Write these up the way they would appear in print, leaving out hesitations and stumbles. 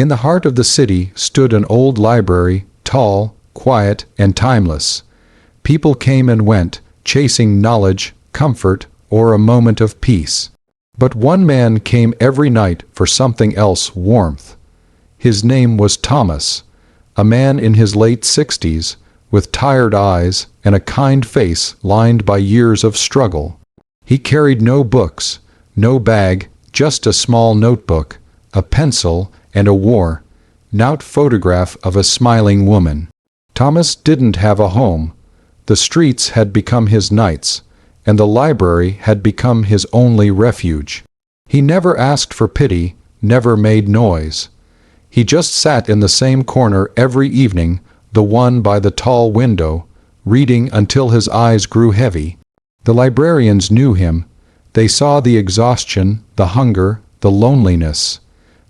In the heart of the city stood an old library, tall, quiet, and timeless. People came and went, chasing knowledge, comfort, or a moment of peace. But one man came every night for something else: warmth. His name was Thomas, a man in his late 60s, with tired eyes and a kind face lined by years of struggle. He carried no books, no bag, just a small notebook, a pencil, and a worn-out photograph of a smiling woman. Thomas didn't have a home. The streets had become his nights, and the library had become his only refuge. He never asked for pity, never made noise. He just sat in the same corner every evening, the one by the tall window, reading until his eyes grew heavy. The librarians knew him. They saw the exhaustion, the hunger, the loneliness.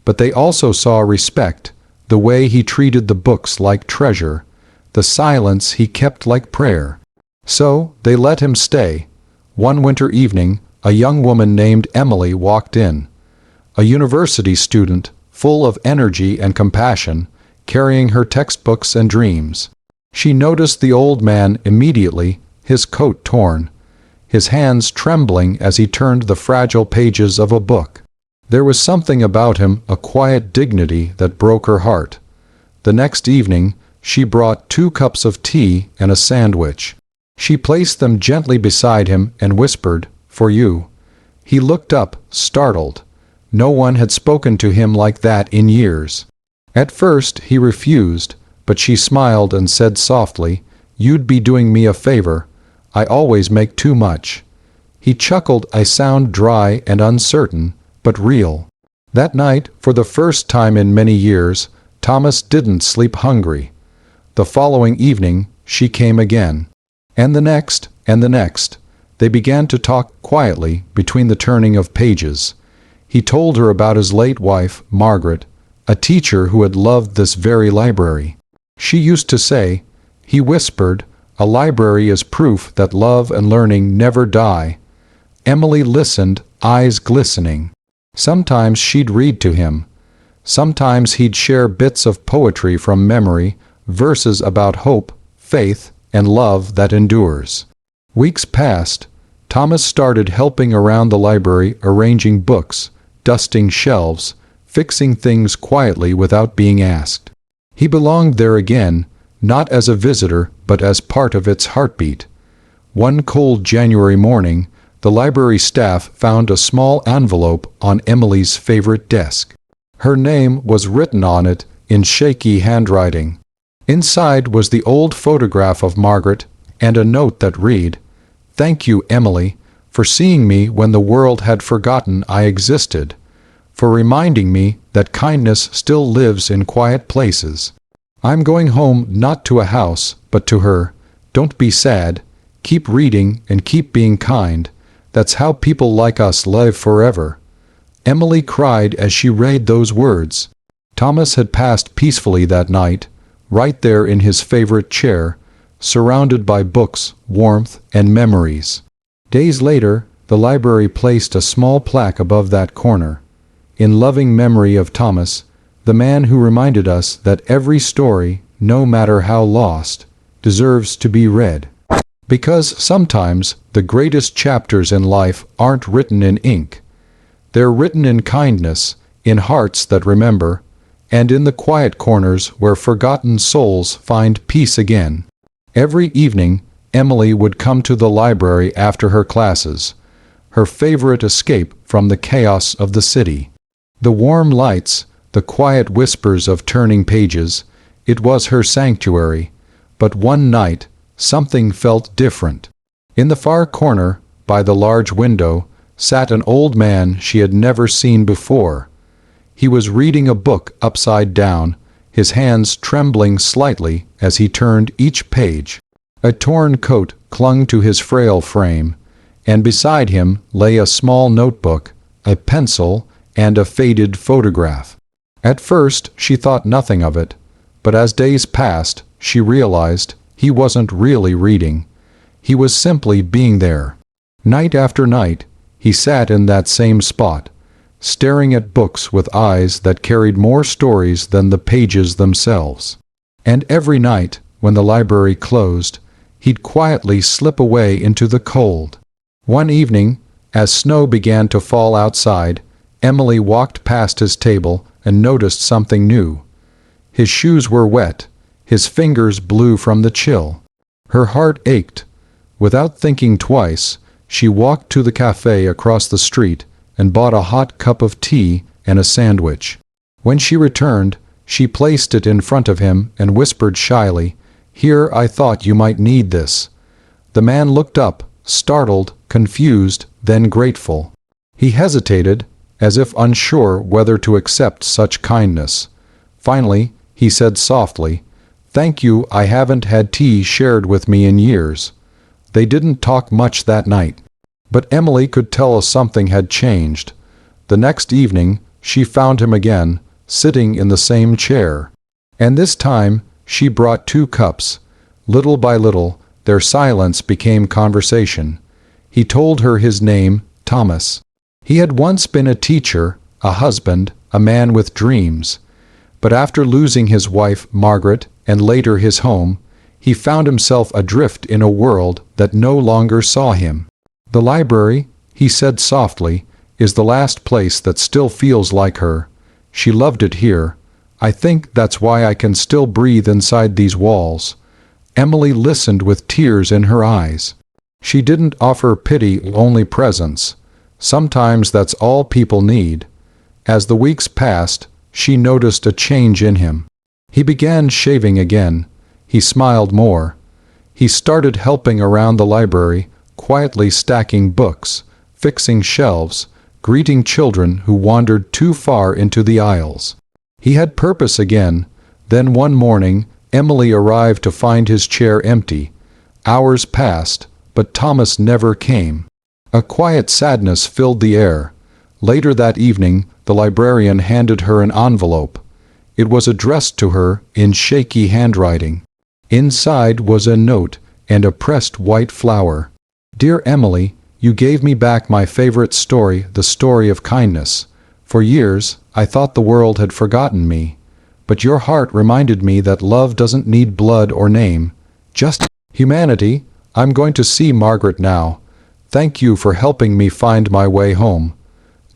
But they also saw respect, the way he treated the books like treasure, the silence he kept like prayer. So they let him stay. One winter evening, a young woman named Emily walked in. A university student, full of energy and compassion, carrying her textbooks and dreams. She noticed the old man immediately, his coat torn, his hands trembling as he turned the fragile pages of a book. There was something about him, a quiet dignity that broke her heart. The next evening, she brought 2 cups of tea and a sandwich. She placed them gently beside him and whispered, "For you." He looked up, startled. No one had spoken to him like that in years. At first he refused, but she smiled and said softly, "You'd be doing me a favor. I always make too much." He chuckled. "I sound dry and uncertain, but real." That night, for the first time in many years, Thomas didn't sleep hungry. The following evening, she came again. And the next, and the next. They began to talk quietly between the turning of pages. He told her about his late wife, Margaret, a teacher who had loved this very library. She used to say, he whispered, "A library is proof that love and learning never die." Emily listened, eyes glistening. Sometimes she'd read to him. Sometimes he'd share bits of poetry from memory, verses about hope, faith, and love that endures. Weeks passed. Thomas started helping around the library, arranging books, dusting shelves, fixing things quietly without being asked. He belonged there again, not as a visitor, but as part of its heartbeat. One cold January morning, the library staff found a small envelope on Emily's favorite desk. Her name was written on it in shaky handwriting. Inside was the old photograph of Margaret and a note that read, "Thank you, Emily, for seeing me when the world had forgotten I existed, for reminding me that kindness still lives in quiet places. I'm going home, not to a house, but to her. Don't be sad. Keep reading and keep being kind. That's how people like us live forever." Emily cried as she read those words. Thomas had passed peacefully that night, right there in his favorite chair, surrounded by books, warmth, and memories. Days later, the library placed a small plaque above that corner. "In loving memory of Thomas, the man who reminded us that every story, no matter how lost, deserves to be read." Because sometimes the greatest chapters in life aren't written in ink. They're written in kindness, in hearts that remember, and in the quiet corners where forgotten souls find peace again. Every evening, Emily would come to the library after her classes, her favorite escape from the chaos of the city. The warm lights, the quiet whispers of turning pages, it was her sanctuary. But one night, something felt different. In the far corner, by the large window, sat an old man she had never seen before. He was reading a book upside down, his hands trembling slightly as he turned each page. A torn coat clung to his frail frame, and beside him lay a small notebook, a pencil, and a faded photograph. At first she thought nothing of it, but as days passed, she realized he wasn't really reading. He was simply being there. Night after night, he sat in that same spot, staring at books with eyes that carried more stories than the pages themselves. And every night, when the library closed, he'd quietly slip away into the cold. One evening, as snow began to fall outside, Emily walked past his table and noticed something new. His shoes were wet, his fingers blue from the chill. Her heart ached. Without thinking twice, she walked to the cafe across the street and bought a hot cup of tea and a sandwich. When she returned, she placed it in front of him and whispered shyly, "Here, I thought you might need this." The man looked up, startled, confused, then grateful. He hesitated, as if unsure whether to accept such kindness. Finally, he said softly, "Thank you, I haven't had tea shared with me in years." They didn't talk much that night. But Emily could tell something had changed. The next evening, she found him again, sitting in the same chair. And this time, she brought 2 cups. Little by little, their silence became conversation. He told her his name, Thomas. He had once been a teacher, a husband, a man with dreams. But after losing his wife, Margaret, and later his home, he found himself adrift in a world that no longer saw him. "The library," he said softly, "is the last place that still feels like her. She loved it here. I think that's why I can still breathe inside these walls." Emily listened with tears in her eyes. She didn't offer pity, only presence. Sometimes that's all people need. As the weeks passed, she noticed a change in him. He began shaving again. He smiled more. He started helping around the library, quietly stacking books, fixing shelves, greeting children who wandered too far into the aisles. He had purpose again. Then one morning, Emily arrived to find his chair empty. Hours passed, but Thomas never came. A quiet sadness filled the air. Later that evening, the librarian handed her an envelope. It was addressed to her in shaky handwriting. Inside was a note and a pressed white flower. "Dear Emily, you gave me back my favorite story, the story of kindness. For years, I thought the world had forgotten me. But your heart reminded me that love doesn't need blood or name, just humanity. I'm going to see Margaret now. Thank you for helping me find my way home."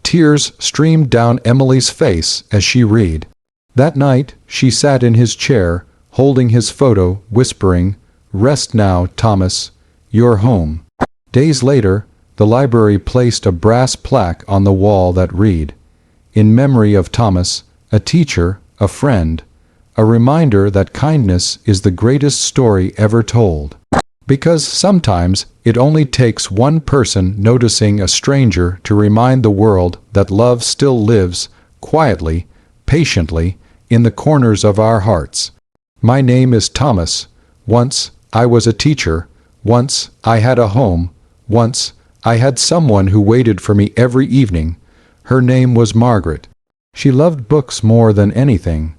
Tears streamed down Emily's face as she read. That night, she sat in his chair, holding his photo, whispering, "Rest now, Thomas. You're home." Days later, the library placed a brass plaque on the wall that read, "In memory of Thomas, a teacher, a friend, a reminder that kindness is the greatest story ever told." Because sometimes it only takes one person noticing a stranger to remind the world that love still lives, quietly, patiently, in the corners of our hearts. My name is Thomas. Once I was a teacher. Once I had a home. Once I had someone who waited for me every evening. Her name was Margaret. She loved books more than anything.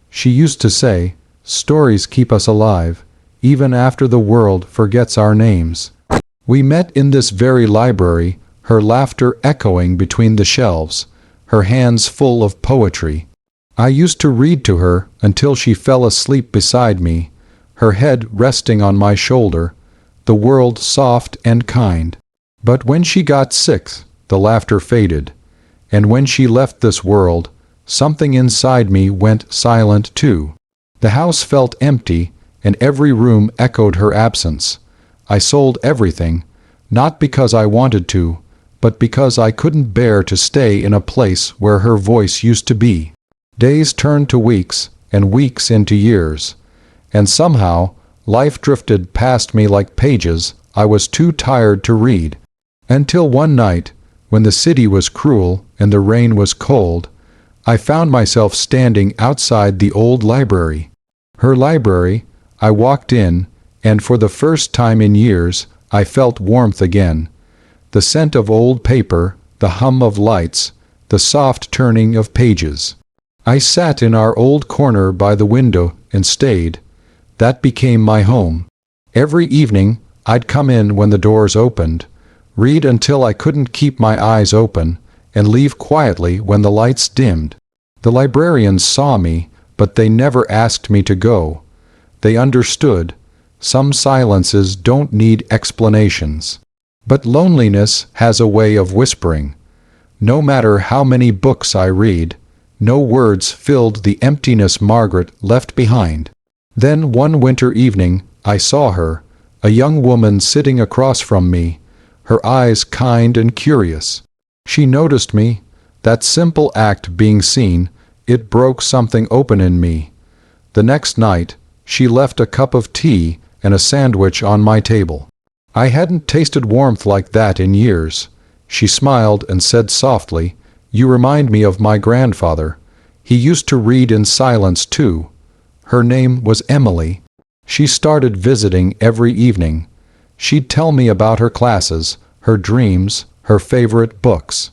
She used to say, "Stories keep us alive, even after the world forgets our names." We met in this very library, her laughter echoing between the shelves, her hands full of poetry. I used to read to her until she fell asleep beside me, her head resting on my shoulder, the world soft and kind. But when she got sick, the laughter faded. And when she left this world, something inside me went silent too. The house felt empty, and every room echoed her absence. I sold everything, not because I wanted to, but because I couldn't bear to stay in a place where her voice used to be. Days turned to weeks, and weeks into years. And somehow, life drifted past me like pages I was too tired to read. Until one night, when the city was cruel and the rain was cold, I found myself standing outside the old library. Her library. I walked in, and for the first time in years, I felt warmth again. The scent of old paper, the hum of lights, the soft turning of pages. I sat in our old corner by the window and stayed. That became my home. Every evening, I'd come in when the doors opened, read until I couldn't keep my eyes open, and leave quietly when the lights dimmed. The librarians saw me, but they never asked me to go. They understood. Some silences don't need explanations. But loneliness has a way of whispering. No matter how many books I read, no words filled the emptiness Margaret left behind. Then one winter evening, I saw her, a young woman sitting across from me, her eyes kind and curious. She noticed me. That simple act being seen, it broke something open in me. The next night, she left a cup of tea and a sandwich on my table. I hadn't tasted warmth like that in years. She smiled and said softly, "You remind me of my grandfather. He used to read in silence too." Her name was Emily. She started visiting every evening. She'd tell me about her classes, her dreams, her favorite books.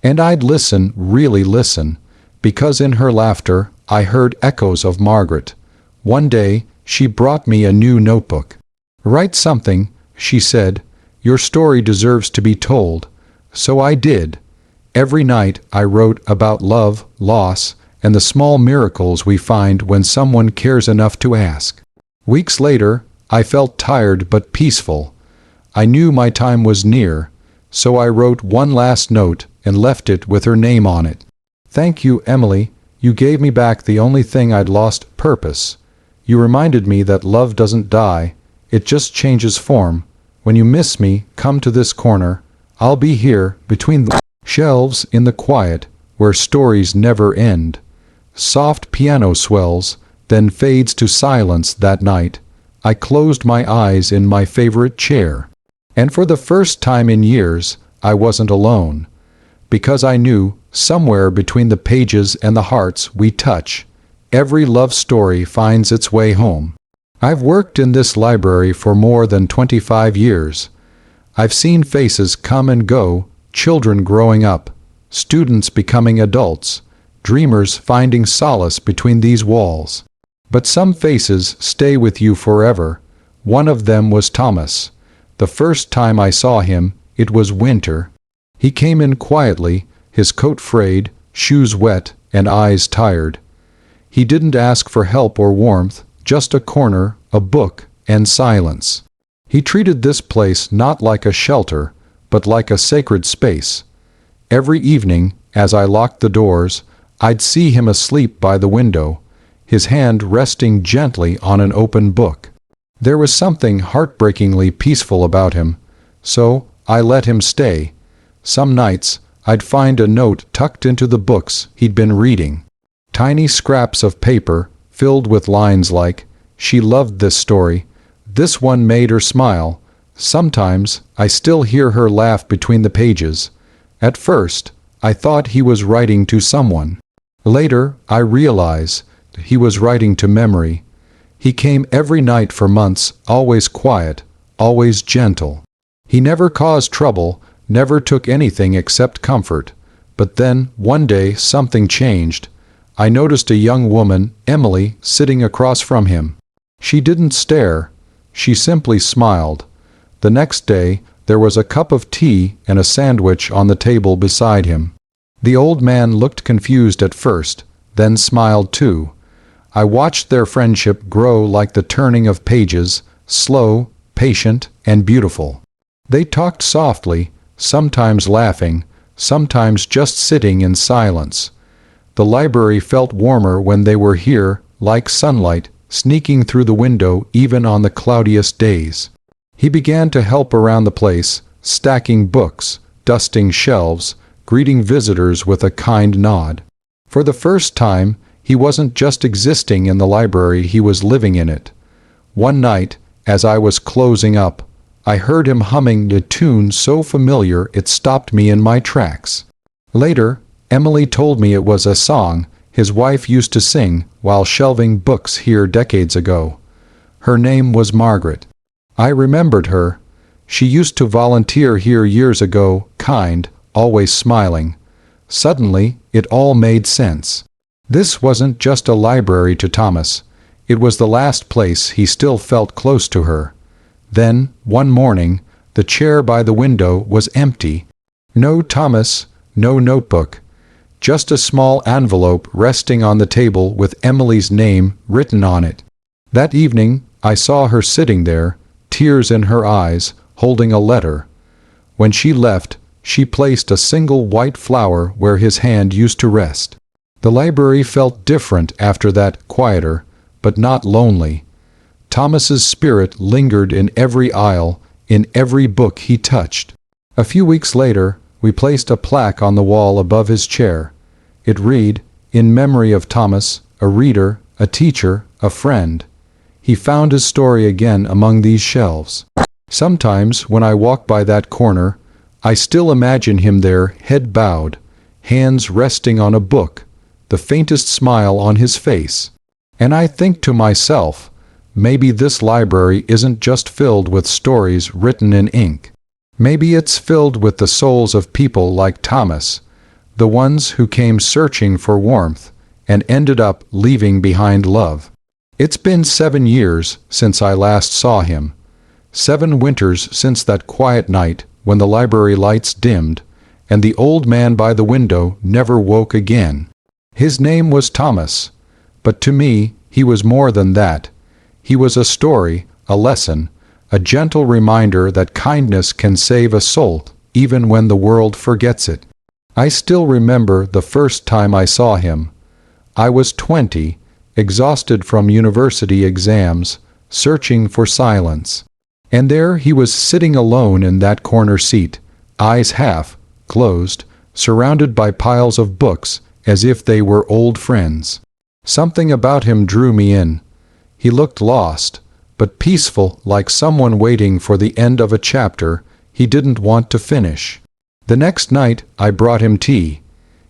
And I'd listen, really listen, because in her laughter I heard echoes of Margaret. One day, she brought me a new notebook. "Write something," she said. "Your story deserves to be told." So I did. Every night I wrote about love, loss, and the small miracles we find when someone cares enough to ask. Weeks later, I felt tired but peaceful. I knew my time was near, so I wrote one last note and left it with her name on it. "Thank you, Emily. You gave me back the only thing I'd lost, purpose. You reminded me that love doesn't die, it just changes form. When you miss me, come to this corner. I'll be here, between the shelves in the quiet, where stories never end." Soft piano swells, then fades to silence that night. I closed my eyes in my favorite chair. And for the first time in years, I wasn't alone. Because I knew, somewhere between the pages and the hearts we touch, every love story finds its way home. I've worked in this library for more than 25 years. I've seen faces come and go, children growing up, students becoming adults, dreamers finding solace between these walls. But some faces stay with you forever. One of them was Thomas. The first time I saw him, it was winter. He came in quietly, his coat frayed, shoes wet, and eyes tired. He didn't ask for help or warmth, just a corner, a book, and silence. He treated this place not like a shelter, but like a sacred space. Every evening, as I locked the doors, I'd see him asleep by the window, his hand resting gently on an open book. There was something heartbreakingly peaceful about him, so I let him stay. Some nights, I'd find a note tucked into the books he'd been reading. Tiny scraps of paper, filled with lines like, "She loved this story. This one made her smile." Sometimes, I still hear her laugh between the pages. At first, I thought he was writing to someone. Later, I realized he was writing to memory. He came every night for months, always quiet, always gentle. He never caused trouble, never took anything except comfort. But then, one day, something changed. I noticed a young woman, Emily, sitting across from him. She didn't stare. She simply smiled. The next day, there was a cup of tea and a sandwich on the table beside him. The old man looked confused at first, then smiled too. I watched their friendship grow like the turning of pages, slow, patient, and beautiful. They talked softly, sometimes laughing, sometimes just sitting in silence. The library felt warmer when they were here, like sunlight, sneaking through the window even on the cloudiest days. He began to help around the place, stacking books, dusting shelves, greeting visitors with a kind nod. For the first time, he wasn't just existing in the library, he was living in it. One night, as I was closing up, I heard him humming a tune so familiar it stopped me in my tracks. Later, Emily told me it was a song his wife used to sing while shelving books here decades ago. Her name was Margaret. I remembered her. She used to volunteer here years ago, kind, always smiling. Suddenly, it all made sense. This wasn't just a library to Thomas. It was the last place he still felt close to her. Then, one morning, the chair by the window was empty. No Thomas, no notebook. Just a small envelope resting on the table with Emily's name written on it. That evening, I saw her sitting there, tears in her eyes, holding a letter. When she left, she placed a single white flower where his hand used to rest. The library felt different after that, quieter, but not lonely. Thomas's spirit lingered in every aisle, in every book he touched. A few weeks later, we placed a plaque on the wall above his chair. It read, "In memory of Thomas, a reader, a teacher, a friend." He found his story again among these shelves. Sometimes, when I walk by that corner, I still imagine him there, head bowed, hands resting on a book, the faintest smile on his face. And I think to myself, maybe this library isn't just filled with stories written in ink. Maybe it's filled with the souls of people like Thomas, the ones who came searching for warmth and ended up leaving behind love. It's been 7 years since I last saw him. 7 winters since that quiet night when the library lights dimmed and the old man by the window never woke again. His name was Thomas, but to me he was more than that. He was a story, a lesson, a gentle reminder that kindness can save a soul, even when the world forgets it. I still remember the first time I saw him. I was 20, exhausted from university exams, searching for silence. And there he was sitting alone in that corner seat, eyes half closed, surrounded by piles of books, as if they were old friends. Something about him drew me in. He looked lost, but peaceful, like someone waiting for the end of a chapter he didn't want to finish. The next night I brought him tea.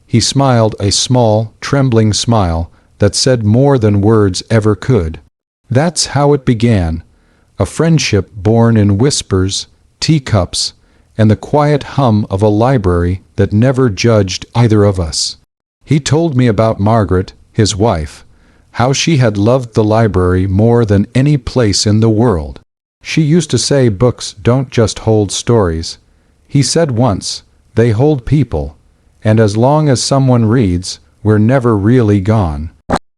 He smiled a small, trembling smile that said more than words ever could. That's how it began, a friendship born in whispers, teacups, and the quiet hum of a library that never judged either of us. He told me about Margaret, his wife, how she had loved the library more than any place in the world. She used to say books don't just hold stories. He said once, they hold people, and as long as someone reads, we're never really gone.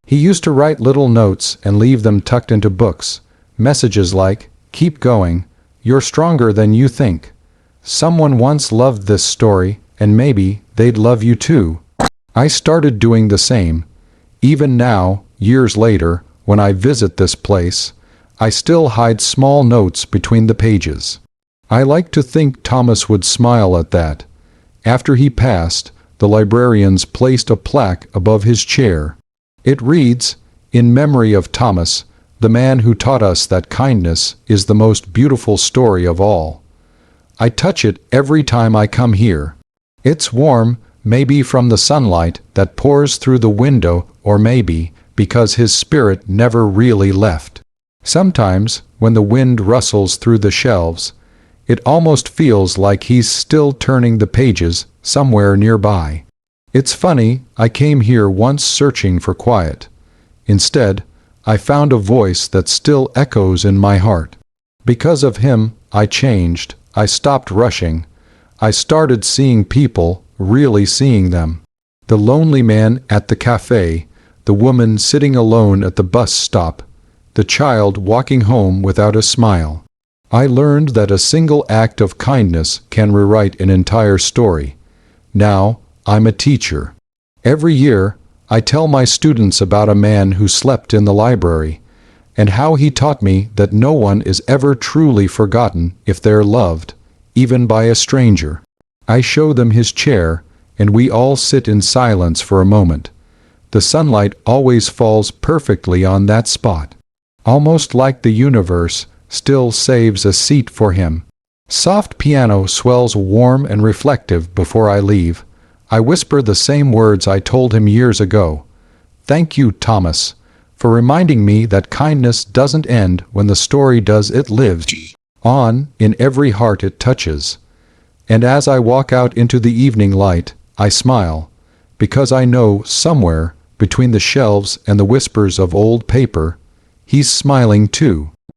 He used to write little notes and leave them tucked into books, messages like, "Keep going, you're stronger than you think. Someone once loved this story, and maybe they'd love you too." I started doing the same. Even now, years later, when I visit this place, I still hide small notes between the pages. I like to think Thomas would smile at that. After he passed, the librarians placed a plaque above his chair. It reads, "In memory of Thomas, the man who taught us that kindness is the most beautiful story of all." I touch it every time I come here. It's warm, maybe from the sunlight that pours through the window, or maybe because his spirit never really left. Sometimes, when the wind rustles through the shelves, it almost feels like he's still turning the pages somewhere nearby. It's funny, I came here once searching for quiet. Instead, I found a voice that still echoes in my heart. Because of him, I changed. I stopped rushing. I started seeing people, really seeing them. The lonely man at the cafe, the woman sitting alone at the bus stop, the child walking home without a smile. I learned that a single act of kindness can rewrite an entire story. Now, I'm a teacher. Every year, I tell my students about a man who slept in the library, and how he taught me that no one is ever truly forgotten if they're loved, even by a stranger. I show them his chair, and we all sit in silence for a moment. The sunlight always falls perfectly on that spot, almost like the universe still saves a seat for him. Soft piano swells warm and reflective before I leave. I whisper the same words I told him years ago. Thank you, Thomas, for reminding me that kindness doesn't end when the story does, it lives on in every heart it touches. And as I walk out into the evening light, I smile, because I know somewhere, between the shelves and the whispers of old paper, he's smiling too.